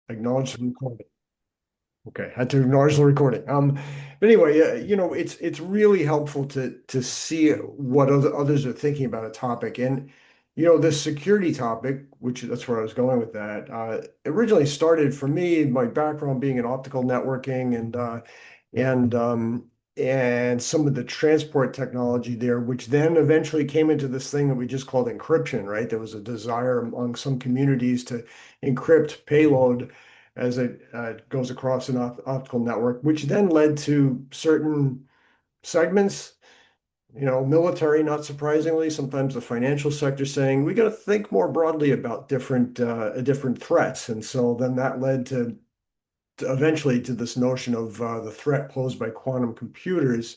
Acknowledge the recording. Okay, had to acknowledge the recording. But anyway, it's really helpful to see what others are thinking about a topic, and this security topic, which that's where I was going with that. Originally started for me, my background being in optical networking and and some of the transport technology there, which then eventually came into this thing that we just called encryption, right? There was a desire among some communities to encrypt payload as it goes across an optical network, which then led to certain segments, military, not surprisingly, sometimes the financial sector saying we got to think more broadly about different threats, and so then that led to eventually to this notion of the threat posed by quantum computers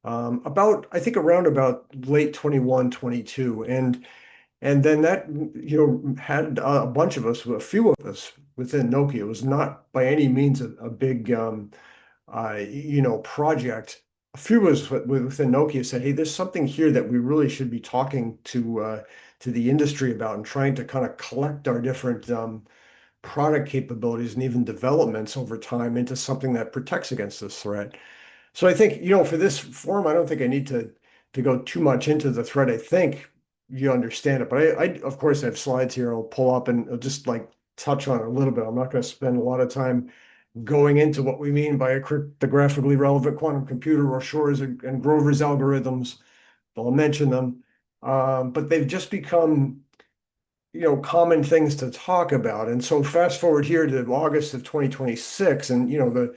about I think around about late 21, 22, and then that, had a bunch of us, a few of us within Nokia. It was not by any means a big, project. A few of us within Nokia said, "Hey, there's something here that we really should be talking to the industry about and trying to kind of collect our different product capabilities and even developments over time into something that protects against this threat." So I think, for this forum, I don't think I need to go too much into the thread. I think you understand it, but I of course have slides here. I'll pull up and I'll just like touch on it a little bit. I'm not going to spend a lot of time going into what we mean by a cryptographically relevant quantum computer or Shor's and Grover's algorithms. I'll mention them, but they've just become common things to talk about. And so fast forward here to August of 2026, and the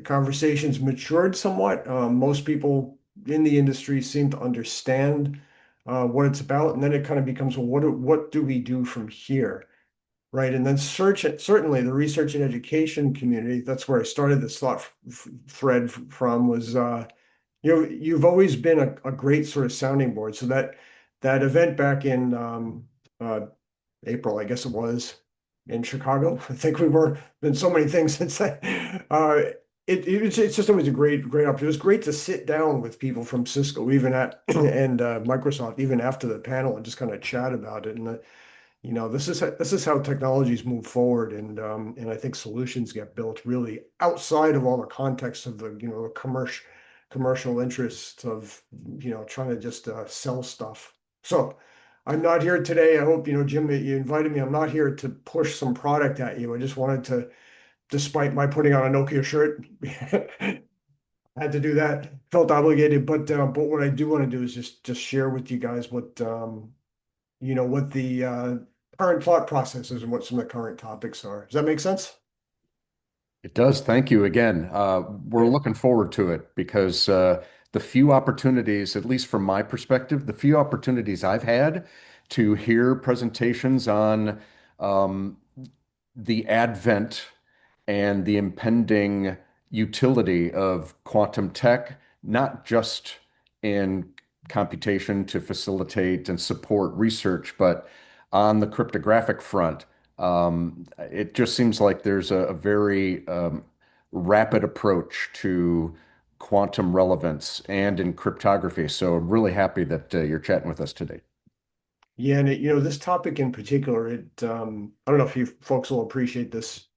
conversation's matured somewhat. Most people in the industry seem to understand what it's about, and then it kind of becomes, well, what do we do from here, right? And then certainly the research and education community. That's where I started this thought thread from. Was you've always been a great sort of sounding board. So that event back in uh, April, I guess it was, in Chicago. I think we were been so many things since then. It's just always a great opportunity. It was great to sit down with people from Cisco, even at and Microsoft, even after the panel, and just kind of chat about it. And this is how technologies move forward, and I think solutions get built really outside of all the context of the commercial interests of trying to just sell stuff. So I'm not here today. I hope Jim, that you invited me. I'm not here to push some product at you. I just wanted to, despite my putting on a Nokia shirt, had to do that. Felt obligated, but what I do want to do is just share with you guys what the current thought process is and what some of the current topics are. Does that make sense? It does. Thank you again. We're Yeah. looking forward to it because the few opportunities, at least from my perspective, the few opportunities I've had to hear presentations on um, the advent and the impending utility of quantum tech, not just in computation to facilitate and support research, but on the cryptographic front. It just seems like there's a very rapid approach to quantum relevance and in cryptography. So I'm really happy that you're chatting with us today. Yeah, and this topic in particular, I don't know if you folks will appreciate this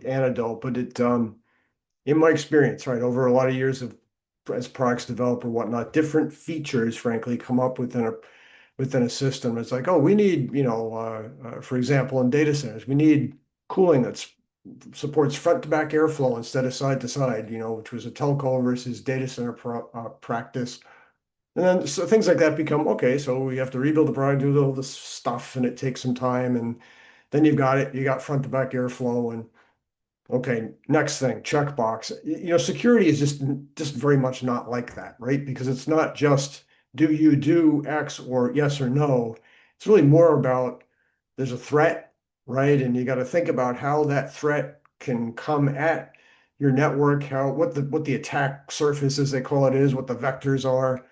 anecdote, but in my experience, right, over a lot of years of as products develop or whatnot, different features, frankly, come up within a system. It's like, oh, we need, for example, in data centers, we need cooling that supports front to back airflow instead of side to side, which was a telco versus data center practice. And then so things like that become okay. So we have to rebuild the product, do all this stuff, and it takes some time. And then you've got it, you got front to back airflow, and okay, next thing, checkbox. Security is just very much not like that, right? Because it's not just do you do X or yes or no. It's really more about there's a threat, right? And you got to think about how that threat can come at your network, how what the attack surface, as they call it, is, what the vectors are.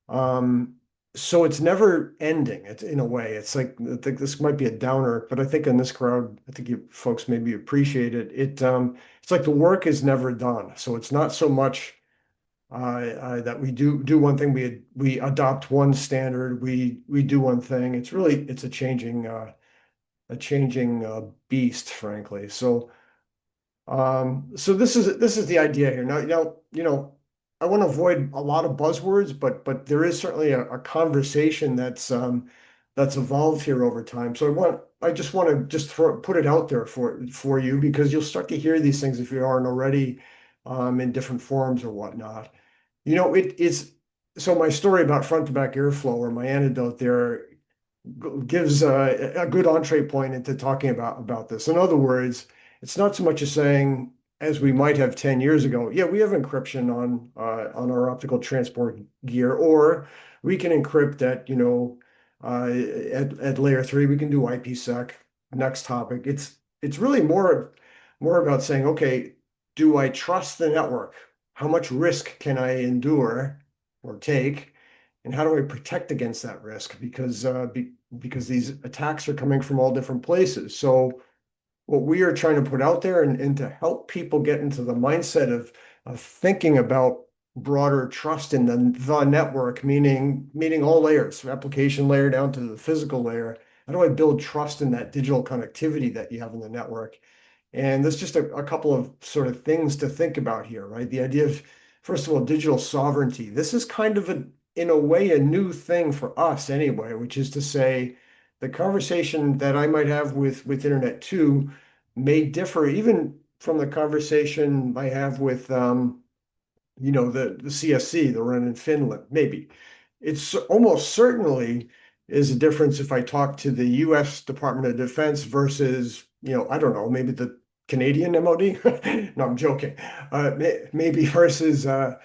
Um, so it's never ending. It's in a way, it's like I think this might be a downer, but I think in this crowd, I think you folks maybe appreciate it. It's like the work is never done. So it's not so much that we do one thing, we adopt one standard, we do one thing. It's a changing beast, frankly. So. So this is the idea here. Now, I want to avoid a lot of buzzwords, but there is certainly a conversation that's evolved here over time. So I just want to just put it out there for you because you'll start to hear these things if you aren't already in different forums or whatnot. It is so my story about front to back airflow or my anecdote there gives a good entree point into talking about this. In other words, it's not so much as saying, as we might have 10 years ago, yeah, we have encryption on our optical transport gear, or we can encrypt at layer three, we can do IPsec. Next topic. It's really more about saying, okay, do I trust the network? How much risk can I endure or take? And how do I protect against that risk? Because these attacks are coming from all different places. So what we are trying to put out there and to help people get into the mindset of thinking about broader trust in the network, meaning all layers, from application layer down to the physical layer. How do I build trust in that digital connectivity that you have in the network? And there's just a couple of sort of things to think about here, right? The idea of, first of all, digital sovereignty. This is kind of in a way, a new thing for us anyway, which is to say, the conversation that I might have with Internet 2 may differ even from the conversation I have with the CSC, the run in Finland, maybe. It's almost certainly is a difference if I talk to the US Department of Defense versus, I don't know, maybe the Canadian MOD. No, I'm joking. Maybe versus a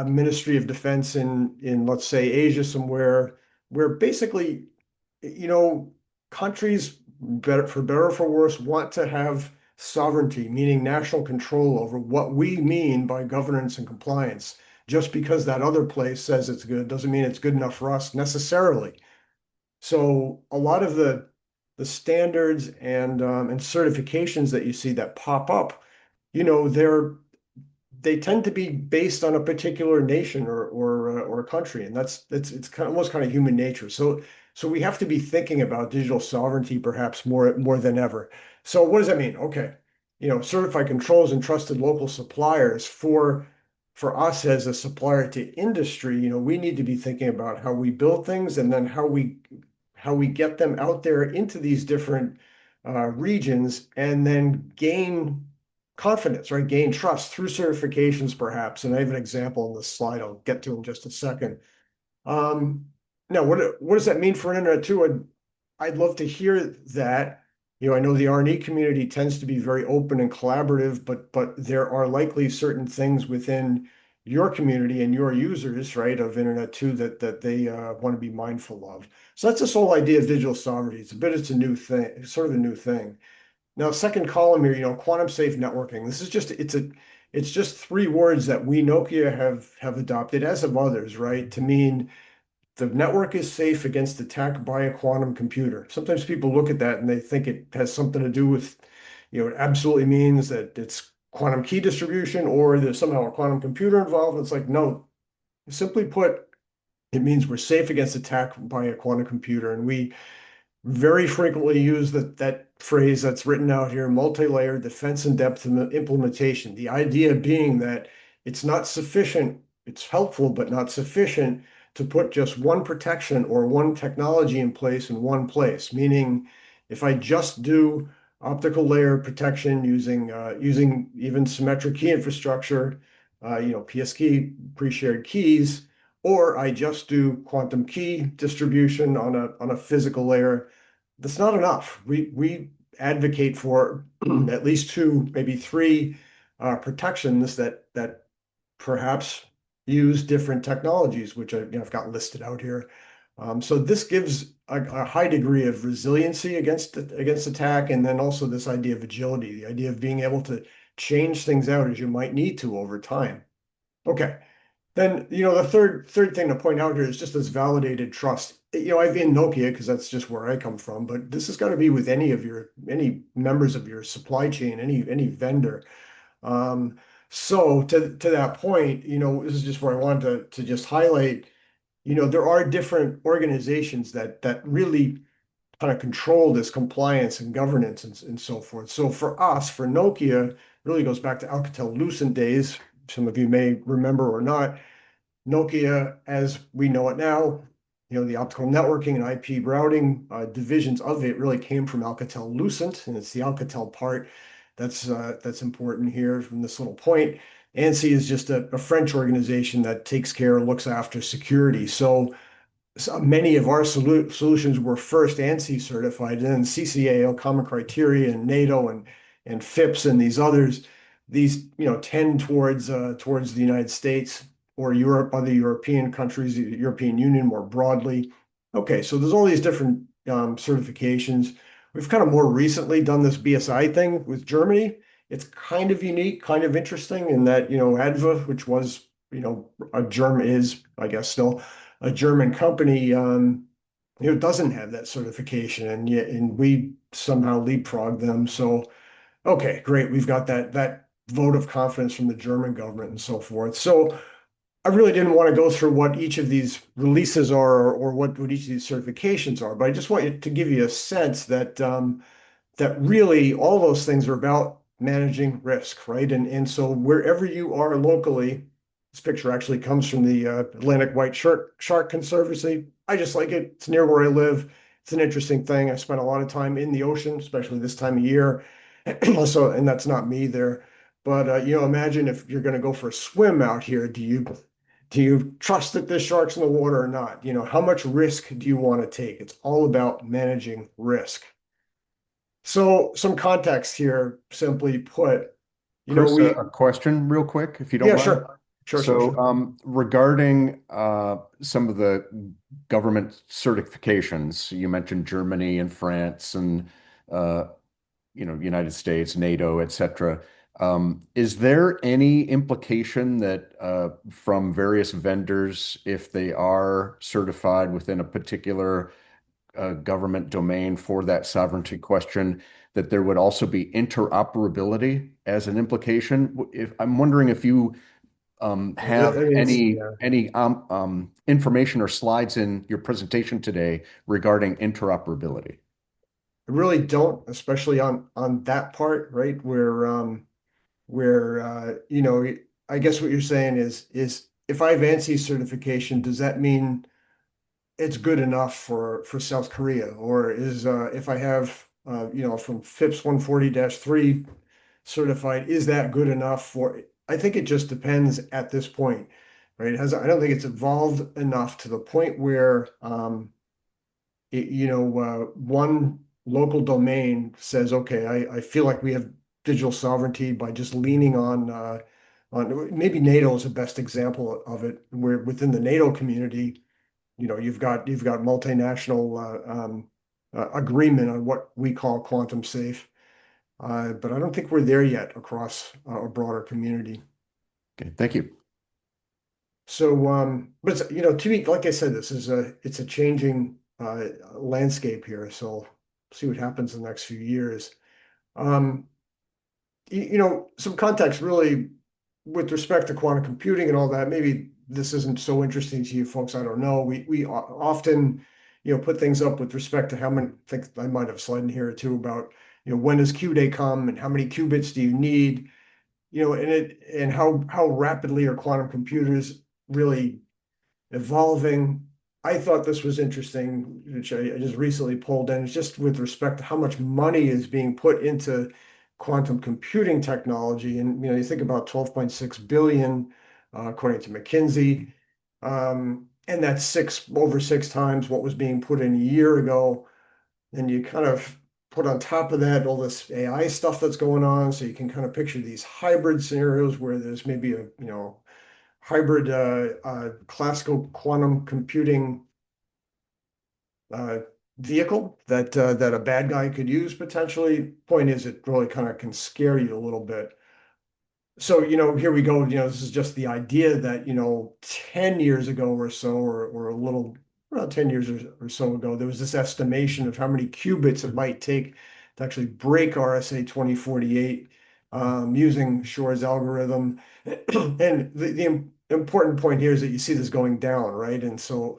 Ministry of Defense in let's say Asia somewhere, where basically, you know, countries, for better or for worse, want to have sovereignty, meaning national control over what we mean by governance and compliance. Just because that other place says it's good doesn't mean it's good enough for us necessarily. So a lot of the standards and certifications that you see that pop up, they tend to be based on a particular nation or a country, and it's kind of almost kind of human nature. So we have to be thinking about digital sovereignty perhaps more than ever. So what does that mean? Okay, certified controls and trusted local suppliers for us as a supplier to industry. We need to be thinking about how we build things and then how we get them out there into these different regions and then gain confidence, right? Gain trust through certifications, perhaps. And I have an example in this slide I'll get to in just a second. Um, Now, what does that mean for Internet 2? I'd love to hear that. I know the R&E community tends to be very open and collaborative, but there are likely certain things within your community and your users, right, of Internet 2 that they want to be mindful of. So that's this whole idea of digital sovereignty. It's a new thing, sort of a new thing. Now, second column here, quantum safe networking. It's just three words that we Nokia have adopted, as have others, right? To mean the network is safe against attack by a quantum computer. Sometimes people look at that and they think it has something to do with, it absolutely means that it's quantum key distribution or there's somehow a quantum computer involved. It's like, no, simply put, it means we're safe against attack by a quantum computer. And we very frequently use that phrase that's written out here, multi-layer defense in depth implementation. The idea being that it's not sufficient, it's helpful, but not sufficient to put just one protection or one technology in place in one place. Meaning, if I just do optical layer protection using even symmetric key infrastructure, PS key, pre-shared keys, or I just do quantum key distribution on a physical layer, that's not enough. We advocate for at least two, maybe three protections that perhaps use different technologies, which I've got listed out here. So this gives a high degree of resiliency against attack, and then also this idea of agility, the idea of being able to change things out as you might need to over time. Okay. Then, the third thing to point out here is just this validated trust. I've been Nokia because that's just where I come from, but this has got to be with any members of your supply chain, any vendor. So to that point, this is just where I wanted to just highlight, there are different organizations that really kind of control this compliance and governance and so forth. So for us, for Nokia, it really goes back to Alcatel-Lucent days. Some of you may remember or not. Nokia, as we know it now, the optical networking and IP routing divisions of it really came from Alcatel-Lucent, and it's the Alcatel part that's important here from this little point. ANSI is just a French organization that takes care, looks after security. So many of our solutions were first ANSI certified, and then CCAO, Common Criteria, and NATO and FIPS and these others, these tend towards the United States or Europe, other European countries, the European Union more broadly. Okay, so there's all these different certifications. We've kind of more recently done this BSI thing with Germany. It's kind of unique, kind of interesting in that, ADVA, which was, a German is, I guess, still a German company, doesn't have that certification, and yet, and we somehow leapfrog them. So, okay, great, we've got that vote of confidence from the German government and so forth. So, I really didn't want to go through what each of these releases are or what each of these certifications are, but I just want you to give you a sense that really all those things are about managing risk, right? And so wherever you are locally, this picture actually comes from the Atlantic White Shark Conservancy. I just like it. It's near where I live. It's an interesting thing. I spent a lot of time in the ocean, especially this time of year. So, and that's not me there. But imagine if you're going to go for a swim out here, do you trust that there's sharks in the water or not? How much risk do you want to take? It's all about managing risk. So some context here, simply put, Chris, a we, question real quick, if you don't yeah, mind. sure, sure, sure, So, sure. regarding some of the government certifications, you mentioned Germany and France and uh, United States, NATO, et cetera. Is there any implication that from various vendors, if they are certified within a particular government domain for that sovereignty question, that there would also be interoperability as an implication? If I'm wondering if you I have mean, any information or slides in your presentation today regarding interoperability. I really don't, especially on that part, right? Where I guess what you're saying is if I have ANSI certification, does that mean it's good enough for South Korea, or is if I have from FIPS 140-3 certified, is that good enough for? I think it just depends at this point, right? I don't think it's evolved enough to the point where one local domain says, okay, I feel like we have digital sovereignty by just leaning on maybe NATO is the best example of it, where within the NATO community you've got multinational agreement on what we call quantum safe, but I don't think we're there yet across a broader community. Okay, thank you. So, but to me, like I said, it's a changing landscape here. So, see what happens in the next few years. Um, some context really with respect to quantum computing and all that. Maybe this isn't so interesting to you folks. I don't know. We often, put things up with respect to how many. I think I might have a slide in here too about, when does Q day come and how many qubits do you need? And how rapidly are quantum computers really evolving. I thought this was interesting, which I just recently pulled in, it's just with respect to how much money is being put into quantum computing technology. And you think about 12.6 billion, according to McKinsey. And that's over six times what was being put in a year ago. And you kind of put on top of that all this AI stuff that's going on. So you can kind of picture these hybrid scenarios where there's maybe a, hybrid classical quantum computing uh, vehicle that a bad guy could use potentially. Point is, it really kind of can scare you a little bit. So, here we go. This is just the idea that, 10 years ago or so, or a little, around 10 years or so ago, there was this estimation of how many qubits it might take to actually break RSA 2048 using Shor's algorithm. And the important point here is that you see this going down, right? And so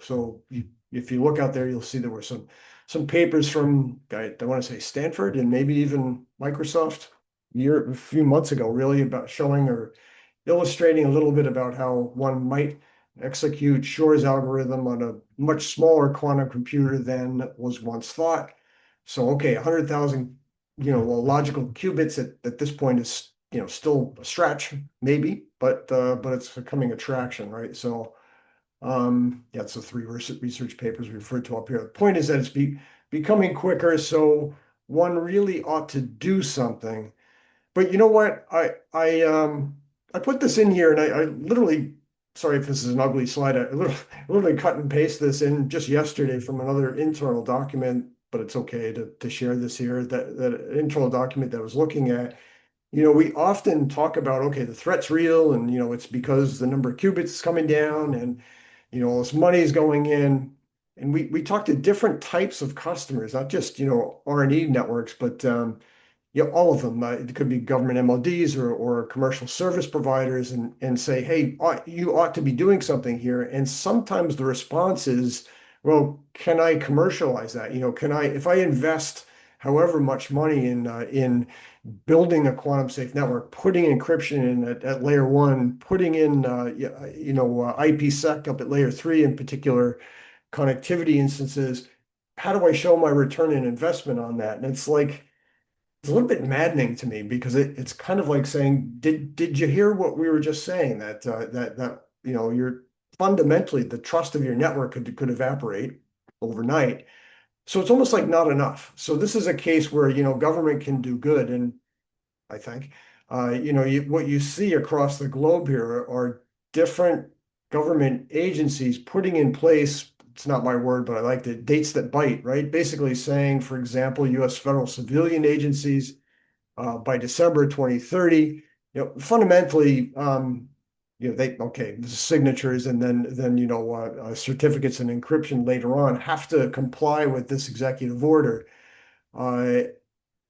if you look out there, you'll see there were some some papers from, I want to say Stanford and maybe even Microsoft a few months ago, really about showing or illustrating a little bit about how one might execute Shor's algorithm on a much smaller quantum computer than was once thought. So, okay, 100,000, well, logical qubits at this point is, still a stretch, maybe, but it's becoming a traction, right? So, yeah, it's the three research papers we referred to up here. The point is that it's becoming quicker, so one really ought to do something. But you know what? I put this in here and I literally, sorry if this is an ugly slide, literally cut and paste this in just yesterday from another internal document, but it's okay to share this here. That internal document that I was looking at, we often talk about, okay, the threat's real, and it's because the number of qubits is coming down, and all this money is going in. And we talk to different types of customers, not just R&D networks, but yeah, all of them. It could be government MODs or commercial service providers, and say, hey, you ought to be doing something here. And sometimes the response is, well, can I commercialize that? Can I, if I invest however much money in building a quantum safe network, putting encryption in at layer one, putting in IPsec up at layer three in particular connectivity instances, how do I show my return in investment on that? And it's a little bit maddening to me because it's kind of like saying, did you hear what we were just saying? That you're fundamentally the trust of your network could evaporate overnight. So it's almost like not enough. So this is a case where government can do good, and I think what you see across the globe here are different government agencies putting in place. It's not my word, but I like the dates that bite, right? Basically saying, for example, U.S. federal civilian agencies by December 2030. Fundamentally, the signatures and then certificates and encryption later on have to comply with this executive order, uh,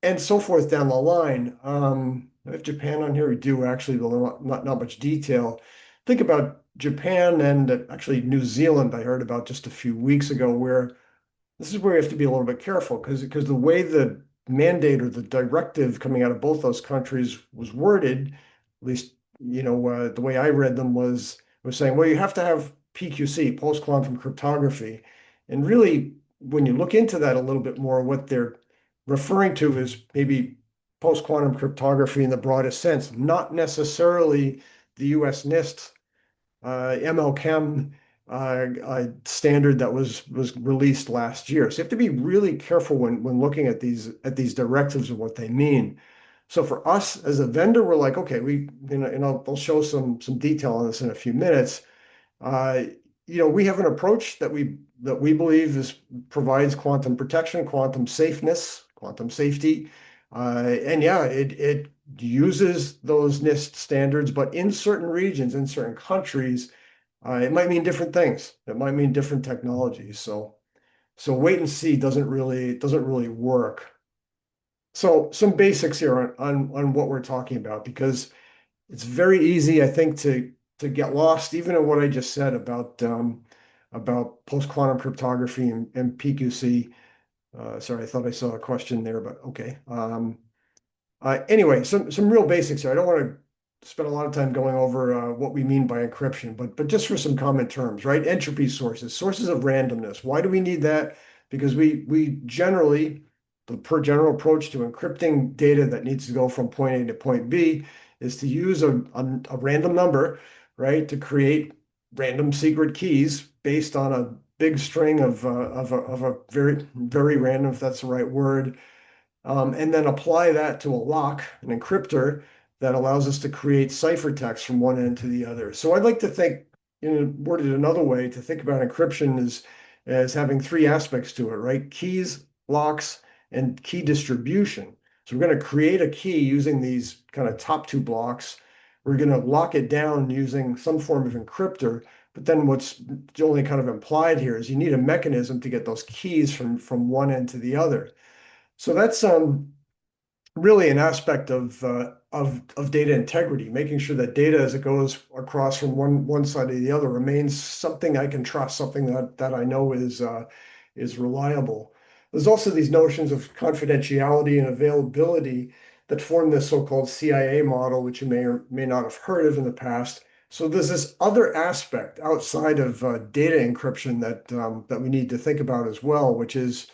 and so forth down the line. I have Japan on here. We do actually, though not much detail. Think about Japan and actually New Zealand. I heard about just a few weeks ago, where this is where you have to be a little bit careful because the way the mandate or the directive coming out of both those countries was worded, at least the way I read them was saying, well, you have to have PQC, post-quantum cryptography, and really when you look into that a little bit more, what they're referring to is maybe post-quantum cryptography in the broadest sense, not necessarily the US NIST MLChem standard that was released last year. So you have to be really careful when looking at these directives and what they mean. So for us as a vendor, we're like, okay, I'll show some detail on this in a few minutes. Uh, we have an approach that we believe provides quantum protection, quantum safeness, quantum safety, and yeah, it uses those NIST standards, but in certain regions, in certain countries, it might mean different things. It might mean different technologies. So wait and see doesn't really work. So some basics here on what we're talking about, because it's very easy, I think, to get lost even in what I just said about post-quantum cryptography and PQC. Sorry, I thought I saw a question there, but okay. Anyway, some real basics here. I don't want to spend a lot of time going over what we mean by encryption, but just for some common terms, right? Entropy sources, sources of randomness. Why do we need that? Because we generally, the per general approach to encrypting data that needs to go from point A to point B is to use a random number, right, to create random secret keys based on a big string of a very, very random, if that's the right word, and then apply that to a lock, an encryptor that allows us to create ciphertext from one end to the other. So I'd like to think, worded another way, to think about encryption as having three aspects to it, right? Keys, locks, and key distribution. So we're going to create a key using these kind of top two blocks. We're going to lock it down using some form of encryptor. But then what's only kind of implied here is you need a mechanism to get those keys from one end to the other. So that's really an aspect of data integrity, making sure that data as it goes across from one side to the other remains something I can trust, something that I know is reliable. There's also these notions of confidentiality and availability that form this so-called CIA model, which you may or may not have heard of in the past. So there's this other aspect outside of data encryption that we need to think about as well, which is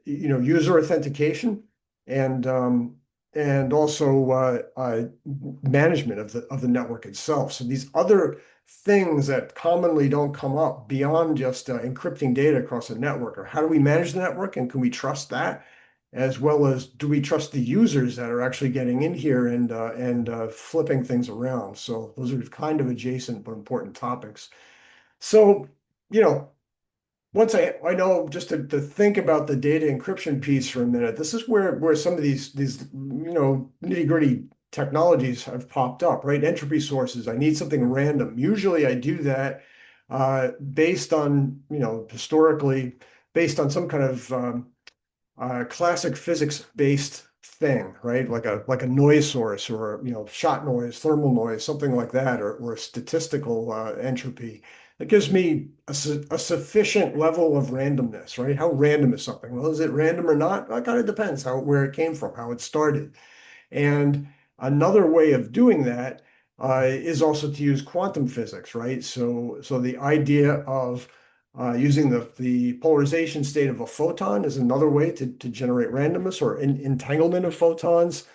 user authentication and also management of the network itself. So these other things that commonly don't come up beyond just encrypting data across a network, or how do we manage the network and can we trust that, as well as do we trust the users that are actually getting in here and flipping things around. So those are kind of adjacent but important topics. So, you know, once I know just to think about the data encryption piece for a minute, this is where some of these nitty-gritty technologies have popped up, right? Entropy sources. I need something random. Usually I do that based on, historically based on some kind of classic physics-based thing, right? Like a noise source, or shot noise, thermal noise, something like that, or a statistical entropy. It gives me a sufficient level of randomness, right? How random is something? Well, is it random or not? Well, it kind of depends where it came from, how it started. And another way of doing that is also to use quantum physics, right? So the idea of using the polarization state of a photon is another way to generate randomness or entanglement of photons.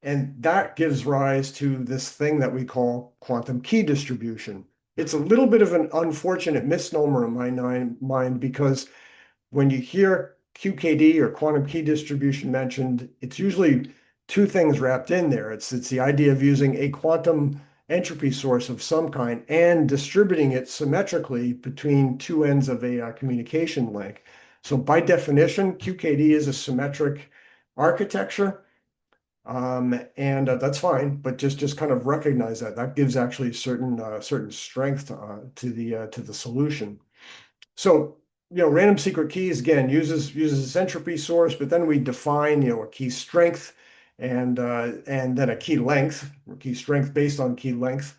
And that gives rise to this thing that we call quantum key distribution. It's a little bit of an unfortunate misnomer in my mind, because when you hear QKD or quantum key distribution mentioned, it's usually two things wrapped in there. It's the idea of using a quantum entropy source of some kind and distributing it symmetrically between two ends of a communication link. So by definition, QKD is a symmetric architecture. And that's fine, but just kind of recognize that gives actually certain strength to the solution. So, random secret keys again uses this entropy source, but then we define, a key strength and then a key length, or key strength based on key length.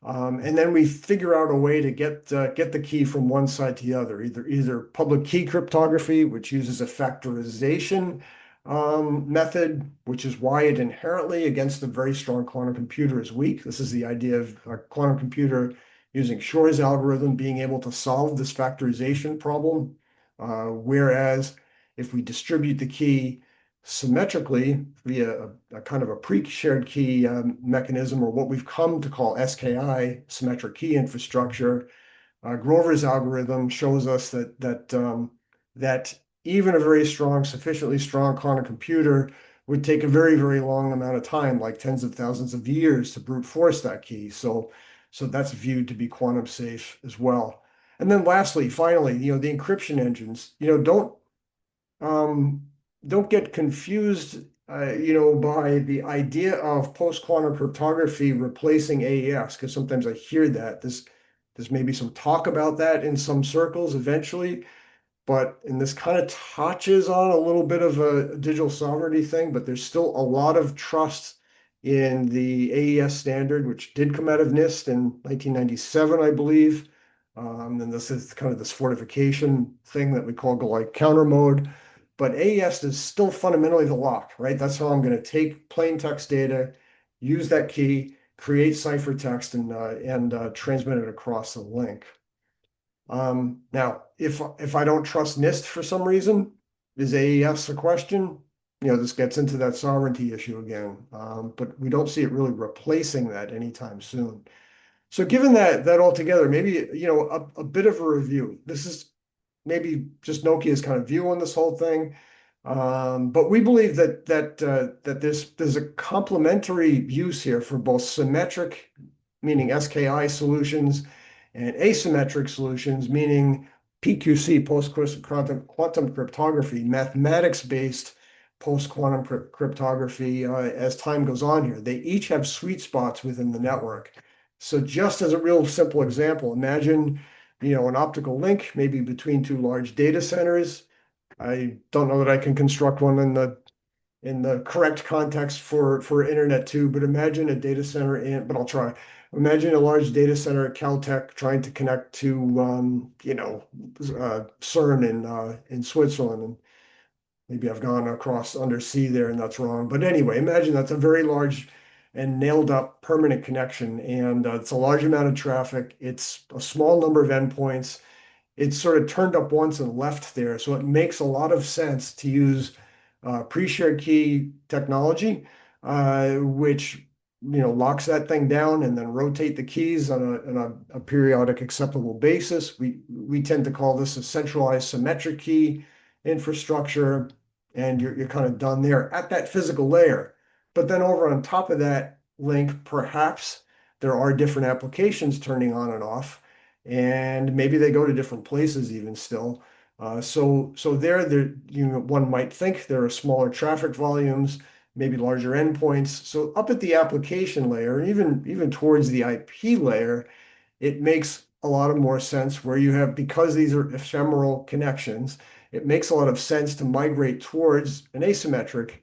And then we figure out a way to get the key from one side to the other, either public key cryptography, which uses a factorization method, which is why it inherently against a very strong quantum computer is weak. This is the idea of a quantum computer using Shor's algorithm being able to solve this factorization problem. Whereas if we distribute the key symmetrically via a kind of a pre-shared key mechanism, or what we've come to call SKI, symmetric key infrastructure, Grover's algorithm shows us that even a very strong, sufficiently strong quantum computer would take a very, very long amount of time, like tens of thousands of years, to brute force that key. So that's viewed to be quantum safe as well. And then lastly, finally, the encryption engines, um, don't get confused, by the idea of post-quantum cryptography replacing AES, because sometimes I hear that. There's maybe some talk about that in some circles eventually, and this kind of touches on a little bit of a digital sovereignty thing, but there's still a lot of trust in the AES standard, which did come out of NIST in 1997, I believe. And this is kind of this fortification thing that we call like counter mode. But AES is still fundamentally the lock, right? That's how I'm going to take plain text data, use that key, create ciphertext, and transmit it across the link. Now, if I don't trust NIST for some reason, is AES a question? This gets into that sovereignty issue again. But we don't see it really replacing that anytime soon. So given that altogether, maybe a bit of a review. This is maybe just Nokia's kind of view on this whole thing. But we believe that there's a complementary use here for both symmetric, meaning SKI solutions, and asymmetric solutions, meaning PQC, post-quantum cryptography, mathematics-based post-quantum cryptography as time goes on here. They each have sweet spots within the network. So just as a real simple example, imagine an optical link, maybe between two large data centers. I don't know that I can construct one in the correct context for Internet 2, but imagine a data center but I'll try. Imagine a large data center at Caltech trying to connect to CERN in Switzerland. Maybe I've gone across undersea there and that's wrong. But anyway, imagine that's a very large and nailed up permanent connection. And it's a large amount of traffic. It's a small number of endpoints. It's sort of turned up once and left there. So it makes a lot of sense to use pre-shared key technology, which locks that thing down and then rotate the keys on a periodic acceptable basis. We tend to call this a centralized symmetric key infrastructure, and you're kind of done there at that physical layer. But then over on top of that link, perhaps there are different applications turning on and off, and maybe they go to different places even still. So there, one might think there are smaller traffic volumes, maybe larger endpoints. So up at the application layer, even towards the IP layer, it makes a lot of more sense where you have, because these are ephemeral connections, it makes a lot of sense to migrate towards an asymmetric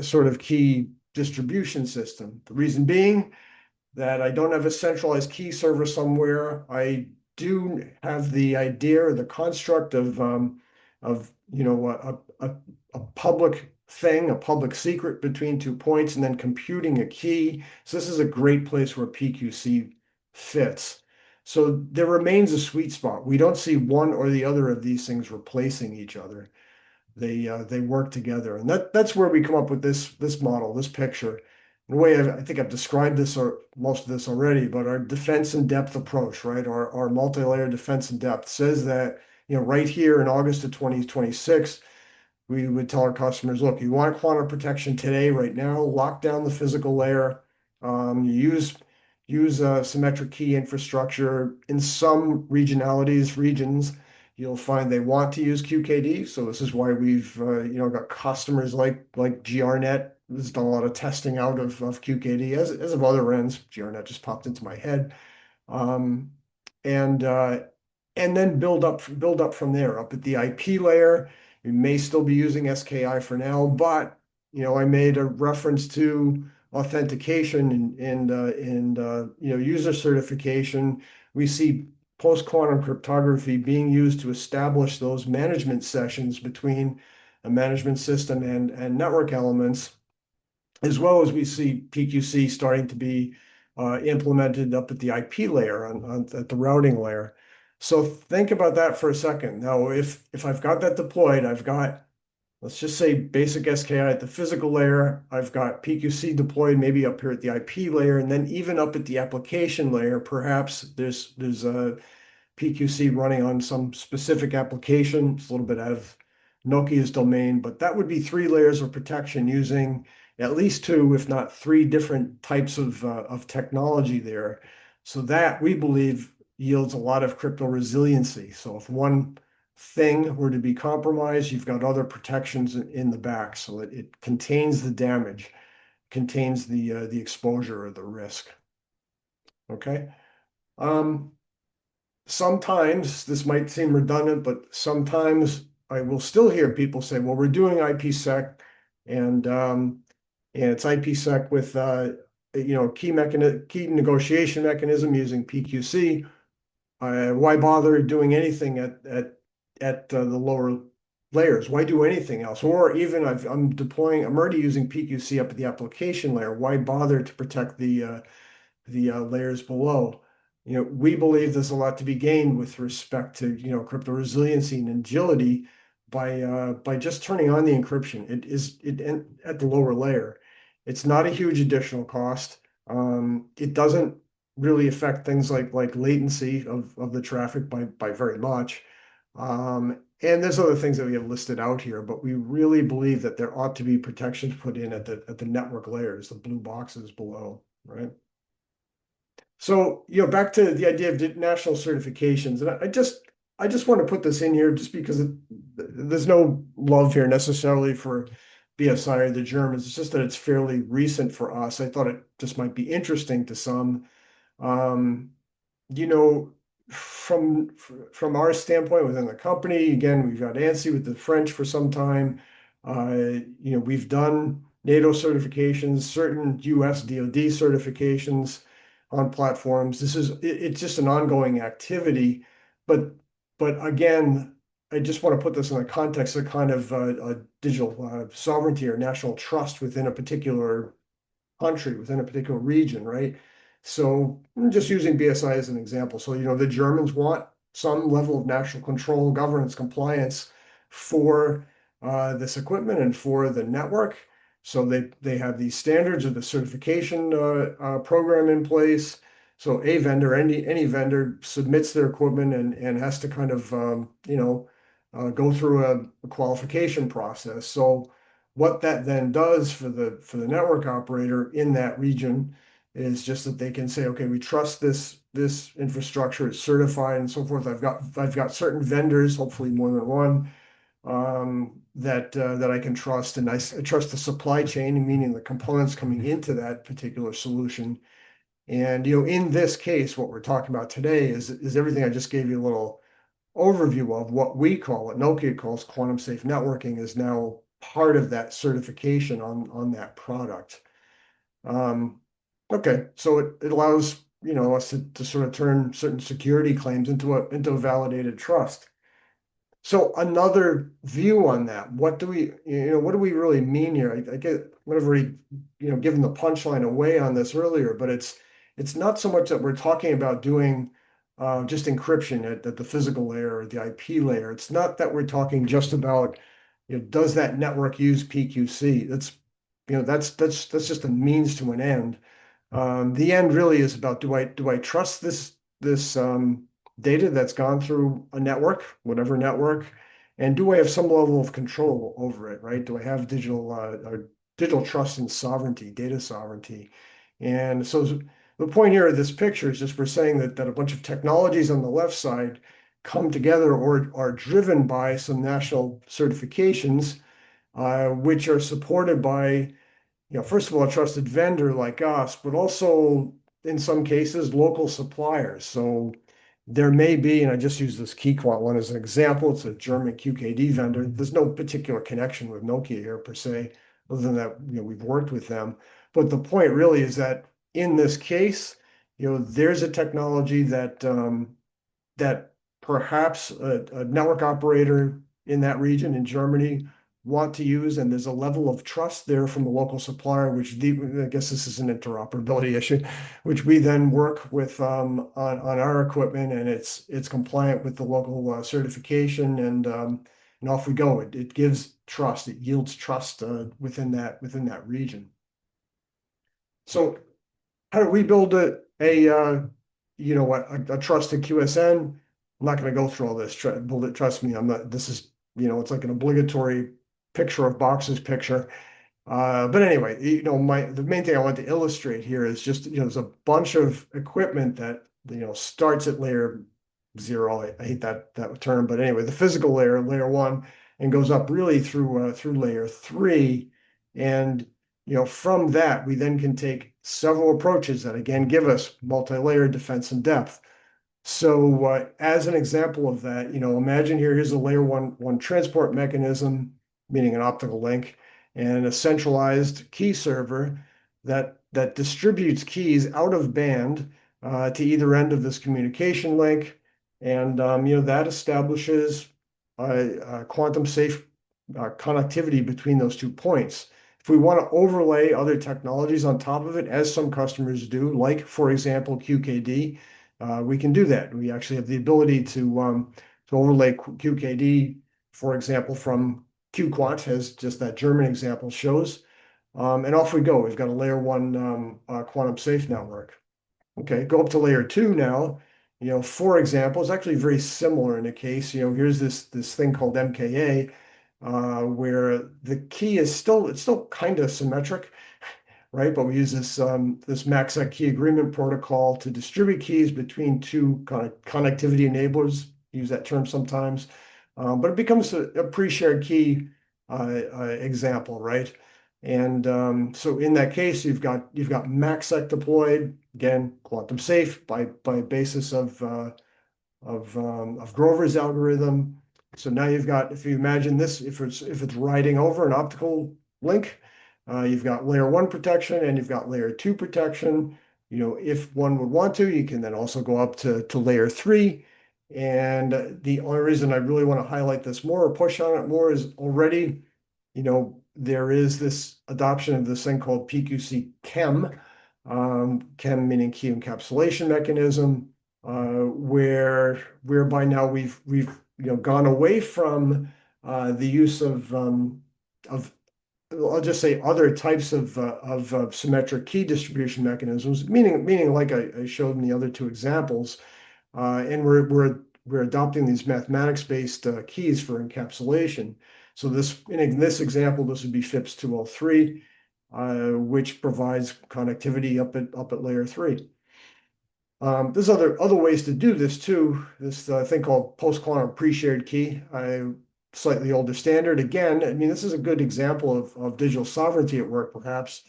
sort of key distribution system. The reason being that I don't have a centralized key server somewhere. I do have the idea or the construct of a public thing, a public secret between 2 points, and then computing a key. So this is a great place where PQC fits. So there remains a sweet spot. We don't see one or the other of these things replacing each other. They work together, and that's where we come up with this model, this picture. In a way, I think I've described this or most of this already, but our defense in depth approach, right? Our multi-layer defense in depth says that, right here in August of 2026, we would tell our customers, look, you want quantum protection today, right now, lock down the physical layer. Use symmetric key infrastructure. In some regions, you'll find they want to use QKD. So this is why we've got customers like GRNet. There's done a lot of testing out of QKD as of other ends. GRNet just popped into my head. Um, and and then build up from there. Up at the IP layer, we may still be using SKI for now, but I made a reference to authentication and user certification. We see post-quantum cryptography being used to establish those management sessions between a management system and network elements, as well as we see PQC starting to be implemented up at the IP layer at the routing layer. So think about that for a second. Now, if I've got that deployed, I've got, let's just say, basic SKI at the physical layer. I've got PQC deployed maybe up here at the IP layer, and then even up at the application layer, perhaps there's a PQC running on some specific application. It's a little bit out of Nokia's domain, but that would be 3 layers of protection using at least 2, if not 3 different types of technology there. So that, we believe, yields a lot of crypto resiliency. So if one thing were to be compromised, you've got other protections in the back. So it contains the damage, contains the exposure or the risk. Okay. Um, Sometimes this might seem redundant, but sometimes I will still hear people say, well, we're doing IPsec and it's IPsec with key negotiation mechanism using PQC. Why bother doing anything at the lower layers? Why do anything else? Or even I'm already using PQC up at the application layer. Why bother to protect the layers below? We believe there's a lot to be gained with respect to crypto resiliency and agility by just turning on the encryption. At the lower layer. It's not a huge additional cost. It doesn't really affect things like latency of the traffic by very much. And there's other things that we have listed out here, but we really believe that there ought to be protections put in at the network layers, the blue boxes below, right? So, back to the idea of national certifications, and I just want to put this in here just because there's no love here necessarily for BSI or the Germans. It's just that it's fairly recent for us. I thought it just might be interesting to some. Um, you know, from our standpoint within the company, again, we've got ANSI with the French for some time. We've done NATO certifications, certain US DoD certifications on platforms. It's just an ongoing activity. But again, I just want to put this in the context of kind of digital sovereignty or national trust within a particular country, within a particular region, right? So I'm just using BSI as an example. So, the Germans want some level of national control, governance, compliance for this equipment and for the network. So they have these standards of the certification program in place. So a vendor, any vendor submits their equipment and has to kind of go through a qualification process. So what that then does for the network operator in that region is just that they can say, okay, we trust this infrastructure, it's certified and so forth. I've got certain vendors, hopefully more than one, that I can trust, and I trust the supply chain, meaning the components coming into that particular solution. And in this case, what we're talking about today is everything I just gave you a little overview of. What Nokia calls quantum safe networking, is now part of that certification on that product. Okay, so it allows us to sort of turn certain security claims into a validated trust. So another view on that, what do we really mean here? I get whatever given the punchline away on this earlier, but it's not so much that we're talking about doing just encryption at the physical layer or the IP layer. It's not that we're talking just about, does that network use PQC? That's just a means to an end. The end really is about, do I trust this data that's gone through a network, whatever network, and do I have some level of control over it, right? Do I have digital trust and sovereignty, data sovereignty? And so the point here of this picture is just we're saying that a bunch of technologies on the left side come together or are driven by some national certifications, which are supported by, first of all, a trusted vendor like us, but also in some cases, local suppliers. So there may be, and I just use this KeyQuant one as an example, it's a German QKD vendor. There's no particular connection with Nokia here per se, other than that, we've worked with them. But the point really is that in this case, there's a technology that perhaps a network operator in that region in Germany want to use, and there's a level of trust there from the local supplier, I guess this is an interoperability issue, which we then work with on our equipment, and it's compliant with the local certification, and off we go. It gives trust, it yields trust within that region. So how do we build a trusted QSN? I'm not going to go through all this. Trust me, I'm not. This is, it's like an obligatory picture of boxes picture. But anyway, the main thing I want to illustrate here is just, there's a bunch of equipment that, starts at layer 0. I hate that term, but anyway, the physical layer 1, and goes up really through layer 3. And, from that, we then can take several approaches that again give us multi-layer defense and depth. So as an example of that, imagine here's a layer one transport mechanism, meaning an optical link, and a centralized key server that distributes keys out of band to either end of this communication link. And that establishes quantum safe connectivity between those 2 points. If we want to overlay other technologies on top of it, as some customers do, like, for example, QKD, we can do that. We actually have the ability to overlay QKD, for example, from QQuant, as just that German example shows. And off we go. We've got a layer 1 quantum safe network. Okay, go up to layer 2 now. For example, it's actually very similar in the case. Here's this thing called MKA, where the key is still kind of symmetric, right? But we use this MACsec key agreement protocol to distribute keys between 2 kind of connectivity enablers. Use that term sometimes, but it becomes a pre-shared key example, right? And so in that case, you've got MACsec deployed, again, quantum safe by basis of Grover's algorithm. So now you've got, if you imagine this, if it's riding over an optical link, you've got layer 1 protection and you've got layer 2 protection. If one would want to, you can then also go up to layer 3 And the only reason I really want to highlight this more or push on it more is already, there is this adoption of this thing called PQC chem, chem meaning key encapsulation mechanism, whereby now we've gone away from the use of I'll just say other types of symmetric key distribution mechanisms, meaning like I showed in the other two examples, and we're adopting these mathematics-based keys for encapsulation. So in this example, this would be FIPS 203, which provides connectivity up at layer 3. There's other ways to do this too. This thing called post-quantum pre-shared key, slightly older standard. Again, I mean, this is a good example of digital sovereignty at work, perhaps,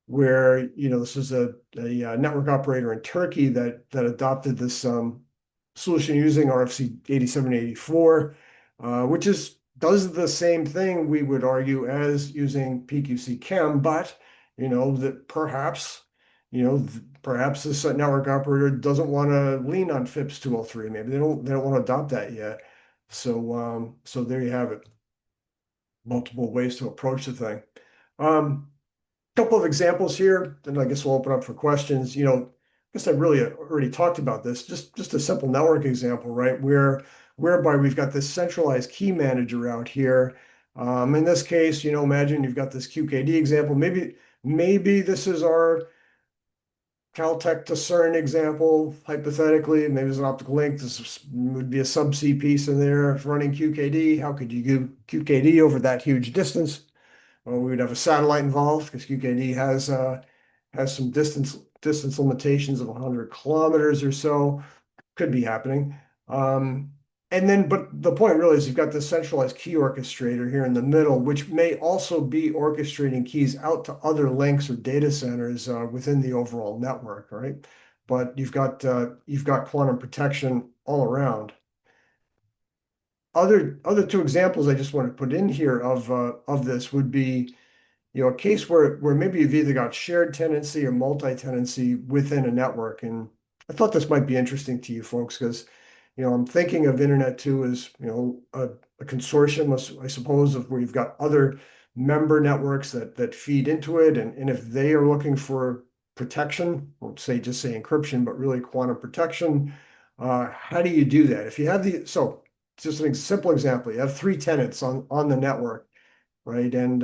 where this is a network operator in Turkey that adopted this solution using RFC 8784, which does the same thing, we would argue, as using PQC chem, but that perhaps this network operator doesn't want to lean on FIPS 203. Maybe they don't want to adopt that yet. So there you have it. Multiple ways to approach the thing. Couple of examples here, then I guess we'll open up for questions. I guess I really already talked about this. Just a simple network example, right? Whereby we've got this centralized key manager out here. In this case, imagine you've got this QKD example. Maybe this is our Caltech to CERN example, hypothetically. Maybe there's an optical link. This would be a subsea piece in there running QKD. How could you do QKD over that huge distance? Well, we would have a satellite involved because QKD has some distance limitations of 100 kilometers or so. Could be happening. But the point really is you've got this centralized key orchestrator here in the middle, which may also be orchestrating keys out to other links or data centers within the overall network, right? But you've got quantum protection all around. Other two examples I just want to put in here of this would be a case where maybe you've either got shared tenancy or multi-tenancy within a network. And I thought this might be interesting to you folks because, I'm thinking of Internet 2 as, a consortium, I suppose, of where you've got other member networks that feed into it. And if they are looking for protection, I won't just say encryption, but really quantum protection, how do you do that? If you have so just a simple example, you have three tenants on the network, right? And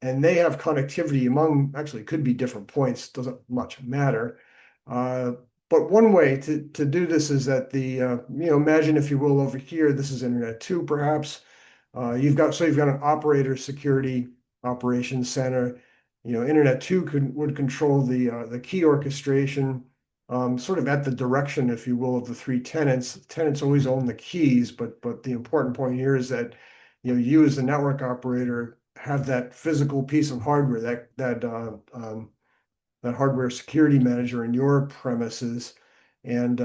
they have connectivity among, actually, it could be different points, doesn't much matter. But one way to do this is that imagine, if you will, over here, this is Internet 2, perhaps. You've got an operator security operations center. Internet 2 would control the key orchestration, sort of at the direction, if you will, of the three tenants. Tenants always own the keys, but the important point here is that you as the network operator have that physical piece of hardware, that hardware security manager in your premises, and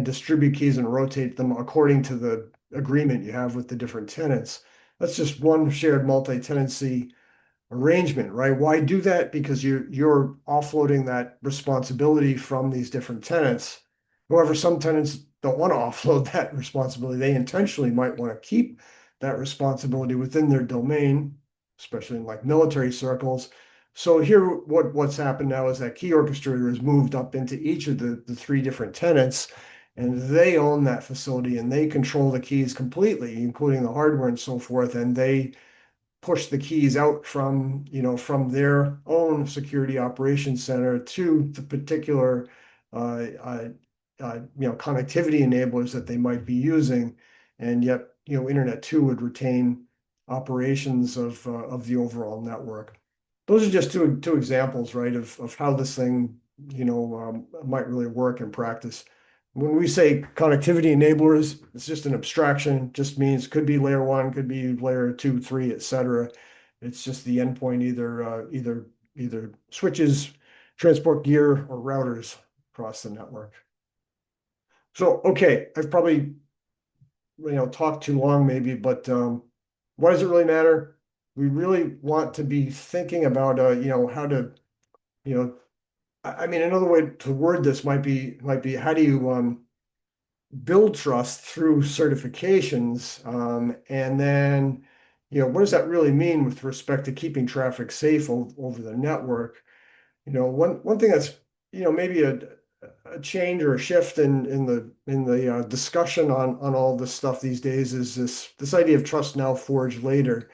distribute keys and rotate them according to the agreement you have with the different tenants. That's just one shared multi-tenancy arrangement, right? Why do that? Because you're offloading that responsibility from these different tenants. However, some tenants don't want to offload that responsibility. They intentionally might want to keep that responsibility within their domain, especially in like military circles. So here, what's happened now is that key orchestrator has moved up into each of the three different tenants, and they own that facility and they control the keys completely, including the hardware and so forth. And they push the keys out from their own security operations center to the particular connectivity enablers that they might be using, and yet Internet 2 would retain operations of the overall network. Those are just two examples, right, of how this thing might really work in practice. When we say connectivity enablers, it's just an abstraction. Just means could be layer 1, could be layer 2, 3, etc. It's just the endpoint, either switches, transport gear, or routers across the network. So, okay, I've probably talked too long maybe, but why does it really matter? We really want to be thinking about how to, I mean, another way to word this might be how do you build trust through certifications. And then, what does that really mean with respect to keeping traffic safe over the network? One thing that's, maybe a change or a shift in the discussion on all this stuff these days is this idea of trust now, forge later.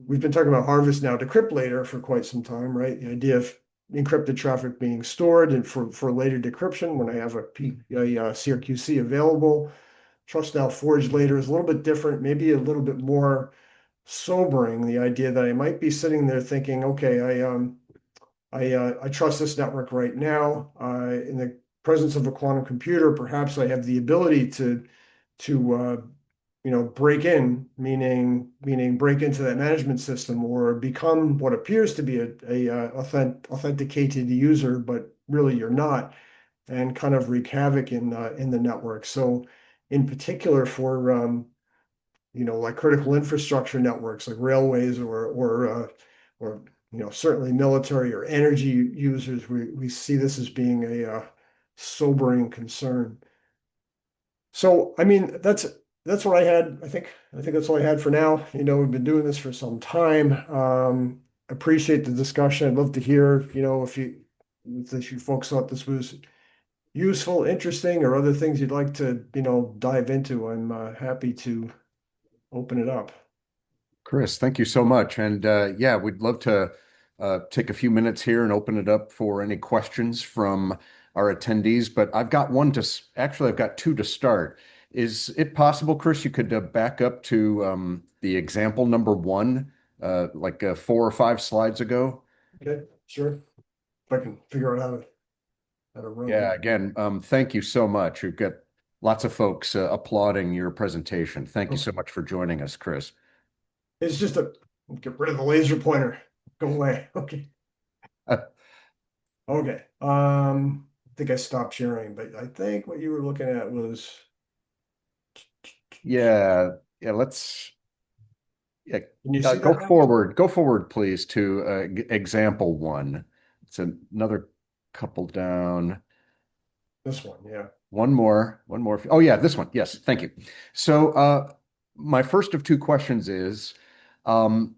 We've been talking about harvest now, decrypt later for quite some time, right? The idea of encrypted traffic being stored and for later decryption when I have a CRQC available. Trust now, forge later is a little bit different, maybe a little bit more sobering. The idea that I might be sitting there thinking, okay, I trust this network right now. In the presence of a quantum computer, perhaps I have the ability to break in, meaning break into that management system or become what appears to be a authenticated user, but really you're not, and kind of wreak havoc in the network. So, in particular for like critical infrastructure networks like railways or certainly military or energy users, we see this as being a sobering concern. So, I mean, that's what I had. I think that's all I had for now. We've been doing this for some time. Appreciate the discussion. I'd love to hear, if you folks thought this was useful, interesting, or other things you'd like to, dive into. I'm happy to open it up. Chris, thank you so much. And yeah, we'd love to take a few minutes here and open it up for any questions from our attendees. But I've got actually, I've got two to start. Is it possible, Chris, you could back up to the example number one, like 4 or 5 slides ago? Okay, sure. If I can figure out how to run Yeah, that. again, thank you so much. We've got lots of folks applauding your presentation. Thank you Okay. so much for joining us, Chris. It's just a get rid of the laser pointer. Go away. Okay. Okay. I think I stopped sharing, but I think what you were looking at was Yeah, yeah, yeah, can you see go that now? forward. Go forward, please, to example one. It's another couple down. This one, yeah. One more, one more. Oh, yeah, this one. Yes, thank you. So, my first of two questions is, um,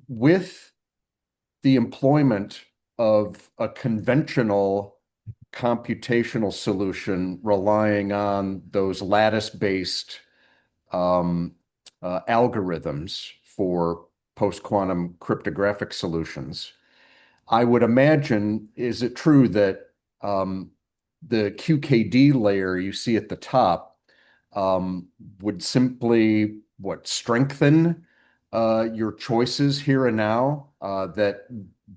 with the employment of a conventional computational solution relying on those lattice-based um, algorithms for post-quantum cryptographic solutions. I would imagine, is it true that the QKD layer you see at the top um, would simply strengthen your choices here and now? That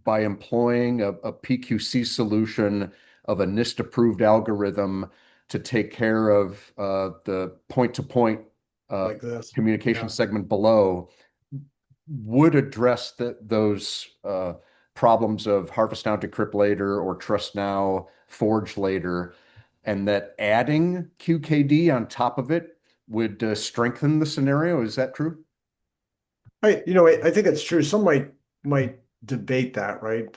by employing a PQC solution of a NIST approved algorithm to take care of the point-to-point Like this. communication Yeah. segment below would address those problems of harvest now, decrypt later, or trust now, forge later, and that adding QKD on top of it would strengthen the scenario. Is that true? I think it's true. Some might debate that, right?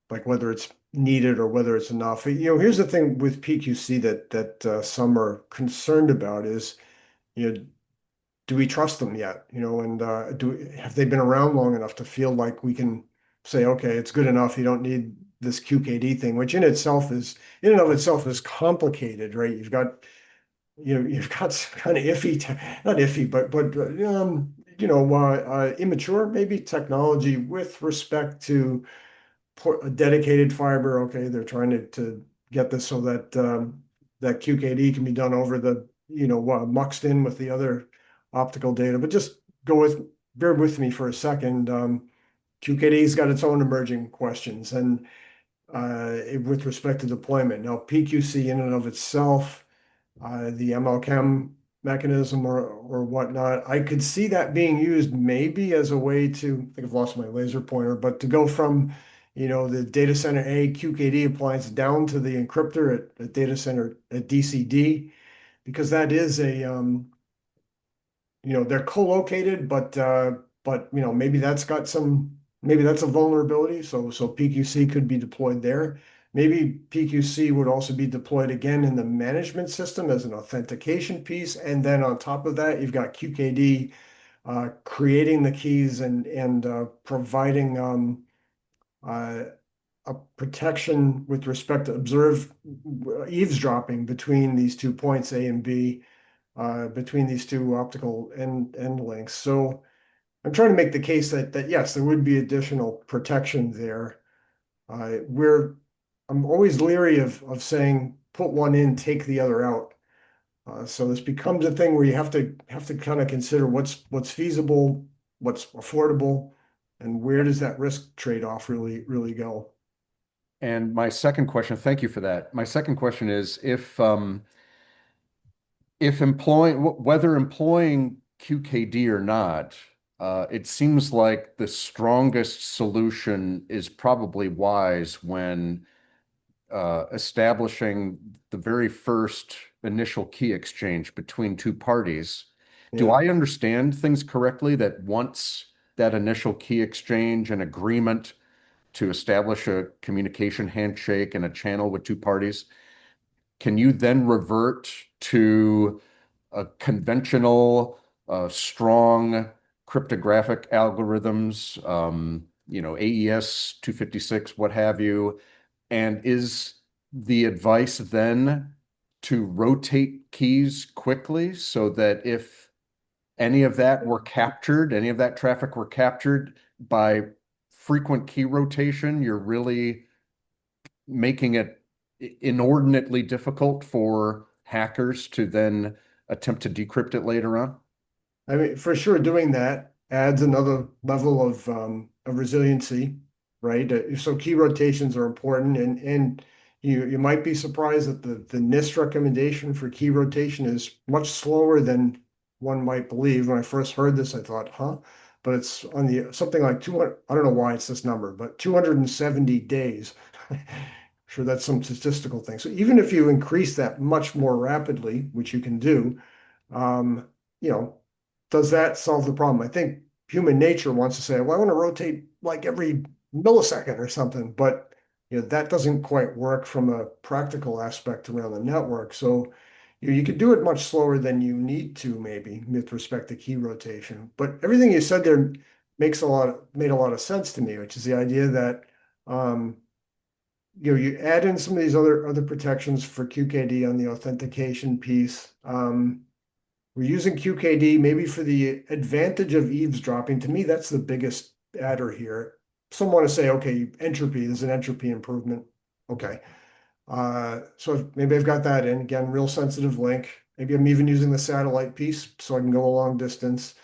Like whether it's needed or whether it's enough. Here's the thing with PQC that some are concerned about is, you know, do we trust them yet? And have they been around long enough to feel like we can say, okay, it's good enough. You don't need this QKD thing, which in and of itself is complicated, right? You've got some kind of not iffy, but immature maybe technology with respect to a dedicated fiber. Okay, they're trying to get this so that QKD can be done over muxed in with the other optical data. But just bear with me for a second. QKD's got its own emerging questions, and with respect to deployment. Now, PQC in and of itself, the MLChem mechanism or whatnot, I could see that being used maybe as a way to, I think I've lost my laser pointer, but to go from, the data center A QKD appliance down to the encryptor at data center at DCD, because that is they're co-located, but maybe that's a vulnerability. So PQC could be deployed there. maybe PQC would also be deployed again in the management system as an authentication piece. And then on top of that, you've got QKD creating the keys and providing uh, a protection with respect to observe eavesdropping between these 2 points, A and B, between these two optical end links. So I'm trying to make the case that yes, there would be additional protection there. We're I'm always leery of saying put one in, take the other out. So this becomes a thing where you have to kind of consider what's feasible, what's affordable, and where does that risk trade-off really go? And my second question, thank you for that. My second question is if employing whether employing QKD or not, it seems like the strongest solution is probably wise when establishing the very first initial key exchange between two parties. Do Yeah. I understand things correctly that once that initial key exchange and agreement to establish a communication handshake and a channel with two parties, can you then revert to a conventional, strong cryptographic algorithms, AES 256, what have you? And is the advice then to rotate keys quickly so that if any of that were captured, any of that traffic were captured by frequent key rotation, you're really making it inordinately difficult for hackers to then attempt to decrypt it later on? I mean, for sure, doing that adds another level of resiliency, right? So key rotations are important, and you might be surprised that the NIST recommendation for key rotation is much slower than one might believe. When I first heard this, I thought, huh? But it's on the something like 200. I don't know why it's this number, but 270 days. Sure, that's some statistical thing. So even if you increase that much more rapidly, which you can do, um, you know, does that solve the problem? I think human nature wants to say, well, I want to rotate like every millisecond or something, but that doesn't quite work from a practical aspect around the network. So you could do it much slower than you need to, maybe with respect to key rotation. But everything you said there made a lot of sense to me, which is the idea that um, you add in some of these other protections for QKD on the authentication piece. We're using QKD maybe for the advantage of eavesdropping. To me, that's the biggest adder here. Some want to say, okay, entropy, there's an entropy improvement. Okay. So maybe I've got that in. Again, real sensitive link. Maybe I'm even using the satellite piece so I can go a long distance.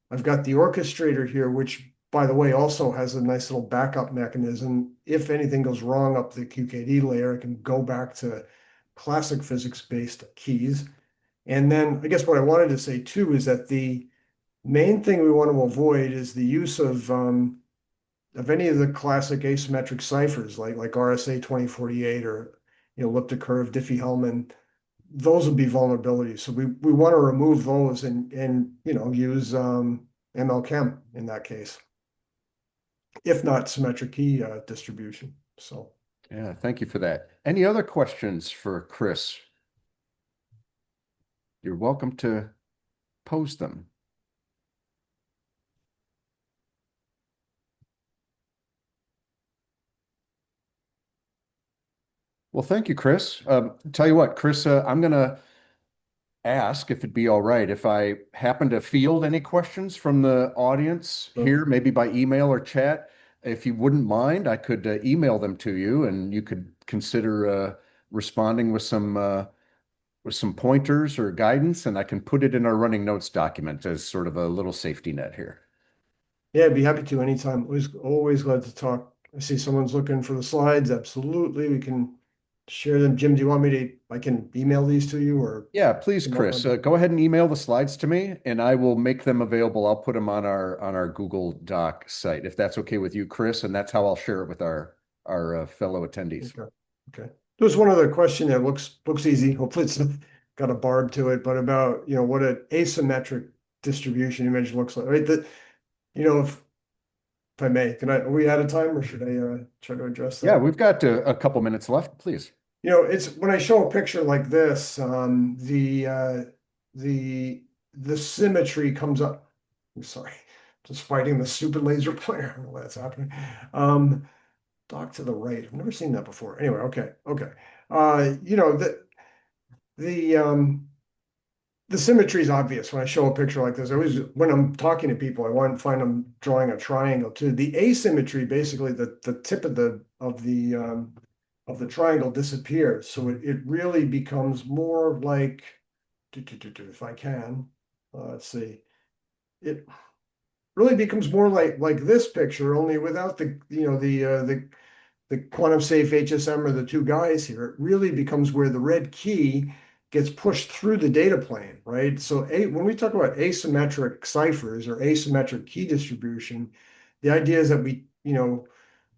I've got the orchestrator here, which, by the way, also has a nice little backup mechanism. If anything goes wrong up the QKD layer, I can go back to classic physics-based keys. And then I guess what I wanted to say too is that the main thing we want to avoid is the use of any of the classic asymmetric ciphers like RSA 2048 or elliptic curve Diffie-Hellman. Those would be vulnerabilities. So we want to remove those and use MLChem in that case, if not symmetric key distribution. So Yeah, thank you for that. Any other questions for Chris? You're welcome to pose them. Well, thank you, Chris. Tell you what, Chris, I'm going to ask if it'd be all right if I happen to field any questions from the audience so here, maybe by email or chat. If you wouldn't mind, I could email them to you, and you could consider responding with some pointers or guidance, and I can put it in our running notes document as sort of a little safety net here. yeah, I'd be happy to anytime. Always glad to talk. I see someone's looking for the slides. Absolutely. We can share them. Jim, do you want me to, I can email these to you or Yeah, please, come up Chris, on? go ahead and email the slides to me, and I will make them available. I'll put them on our Google Doc site if that's okay with you, Chris, and that's how I'll share it with our fellow attendees. Okay. Okay. There's one other question that looks easy. Hopefully it's got a barb to it, but about, what an asymmetric distribution image looks like, right? That, if if I may. Are we out of time or should I try to address Yeah, that? we've got a couple minutes left, please. It's when I show a picture like this, the the symmetry comes up. I'm sorry, just fighting the stupid laser pointer. I don't know why that's happening. Um, Dock to the right. I've never seen that before. Anyway, okay, okay. The the symmetry is obvious when I show a picture like this. I always, when I'm talking to people, I want to find them drawing a triangle too. The asymmetry, basically, the tip of the triangle disappears, so it really becomes more like, if I can, let's see, it really becomes more like this picture, only without the quantum safe HSM or the two guys here. It really becomes where the red key gets pushed through the data plane, right? So when we talk about asymmetric ciphers or asymmetric key distribution, the idea is that we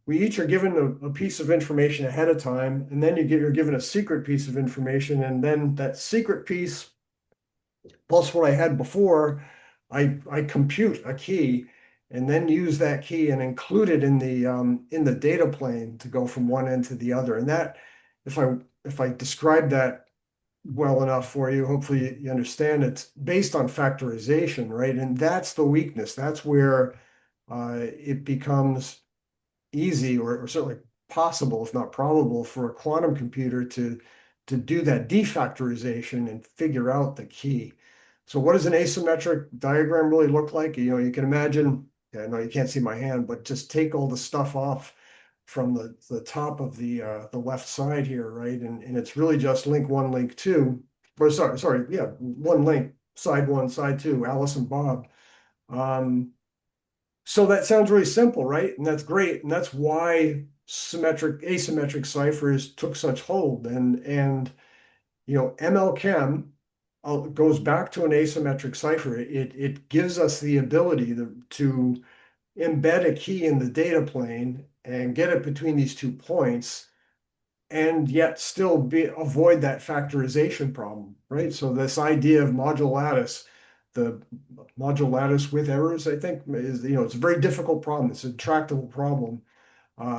each are given a piece of information ahead of time, and then you're given a secret piece of information, and then that secret piece plus what I had before, I compute a key and then use that key and include it in the data plane to go from one end to the other. And that, if I describe that well enough for you, hopefully you understand it's based on factorization, right? And that's the weakness. That's where it becomes easy or certainly possible, if not probable, for a quantum computer to do that defactorization and figure out the key. So what does an asymmetric diagram really look like? You can imagine, yeah, no, you can't see my hand, but just take all the stuff off from the top of the left side here, right? And it's really just link one, link two, or sorry, yeah, one link, side one, side two, Alice and Bob. Um, so that sounds really simple, right? And that's great. And that's why asymmetric ciphers took such hold. And ML Chem goes back to an asymmetric cipher. It gives us the ability to embed a key in the data plane and get it between these 2 points and yet still avoid that factorization problem, right? So this idea of modular lattice, the modular lattice with errors, I think is, it's a very difficult problem. It's a tractable problem,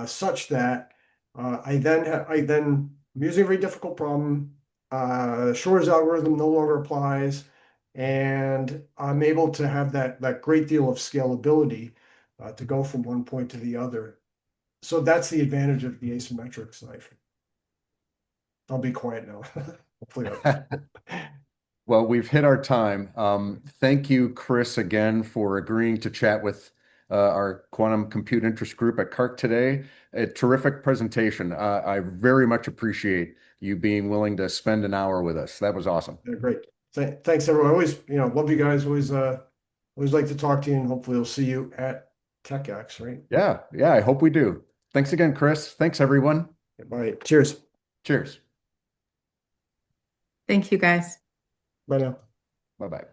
such that I'm using a very difficult problem. Shor's algorithm no longer applies, and I'm able to have that great deal of scalability to go from one point to the other. So that's the advantage of the asymmetric cipher. I'll be quiet now. Hopefully that. Well, we've hit our time. Thank you, Chris, again for agreeing to chat with our quantum compute interest group at CARC today. A terrific presentation. I very much appreciate you being willing to spend an hour with us. That was awesome. Yeah, great. Thanks, everyone. I always, love you guys. Always like to talk to you, and hopefully we'll see you at TechX, right? Yeah, yeah, I hope we do. Thanks again, Chris. Thanks, everyone. Bye. Cheers. Cheers. Thank you, guys. Bye now. Bye-bye.